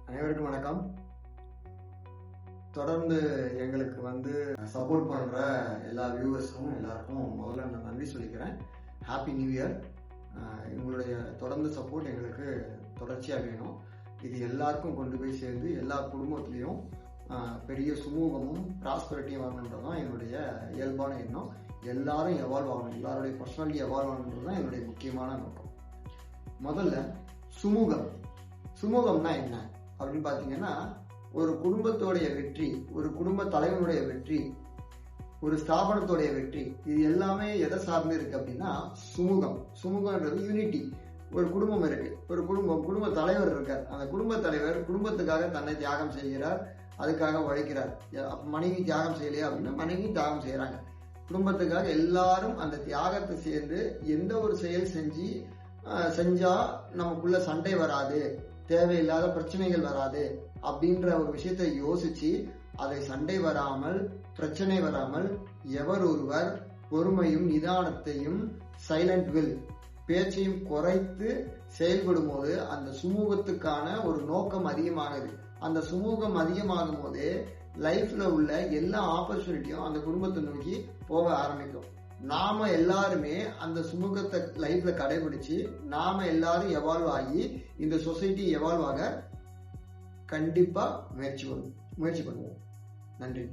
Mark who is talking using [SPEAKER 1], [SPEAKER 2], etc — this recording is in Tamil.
[SPEAKER 1] அனைவருக்கும் வணக்கம். தொடர்ந்து எங்களுக்கு சப்போர்ட் பண்ற எல்லா வியூவர்ஸும் எல்லாருக்கும் முதல்ல நான் நன்றி சொல்லிக்கிறேன். Happy new year. உங்களுடைய தொடர்ந்து சப்போர்ட் எங்களுக்கு தொடர்ச்சியாக வேணும். இது எல்லாருக்கும் கொண்டு போய் சேர்ந்து எல்லா குடும்பத்திலையும் பெரிய சுமூகமும் ப்ராஸ்பரிட்டியும் வரணுன்றதுதான் என்னுடைய இயல்பான எண்ணம். எல்லாரும் எவால்வ் ஆகணும், எல்லாருடைய பர்சனாலிட்டி எவால்வ் ஆகணுன்றது தான் என்னுடைய முக்கியமான நோக்கம். முதல்ல சுமூகம்னா என்ன அப்படின்னு பாத்தீங்கன்னா, ஒரு குடும்பத்தோடைய வெற்றி, ஒரு குடும்ப தலைவனுடைய வெற்றி, ஒரு ஸ்தாபனத்தோடைய வெற்றி, இது எல்லாமே எதை சார்ந்து இருக்கு அப்படின்னா சுமூகம்ன்றது யூனிட்டி. ஒரு குடும்பம் இருக்கு, ஒரு குடும்ப தலைவர் இருக்கார். அந்த குடும்ப தலைவர் குடும்பத்துக்காக தன்னை தியாகம் செய்கிறார், அதுக்காக உழைக்கிறார். மனைவி தியாகம் செய்யலையா அப்படின்னா மனைவி தியாகம் செய்யறாங்க. குடும்பத்துக்காக எல்லாரும் அந்த தியாகத்தை சேர்ந்து எந்த ஒரு செயல் செஞ்சா நமக்குள்ள சண்டை வராது, தேவையில்லாத பிரச்சனைகள் வராது அப்படின்ற ஒரு விஷயத்தை யோசிச்சு அதை சண்டை வராமல் பிரச்சனை வராமல் எவர் ஒருவர் பொறுமையும் நிதானத்தையும் சைலண்ட் வில் பேச்சையும் குறைத்து செயல்படும் போது அந்த சுமூகத்துக்கான ஒரு நோக்கம் அதிகமாகுது. அந்த சுமூகம் அதிகமாகும் போதே லைஃப்ல உள்ள எல்லா ஆப்பர்ச்சுனிட்டியும் அந்த குடும்பத்தை நோக்கி போக ஆரம்பிக்கும். நாம எல்லாருமே அந்த சுமூகத்தை லைஃப்ல கடைபிடிச்சு நாம எல்லாரும் எவால்வ் ஆகி இந்த சொசைட்டி எவால்வ் ஆக கண்டிப்பா முயற்சி பண்ணுவோம். நன்றி.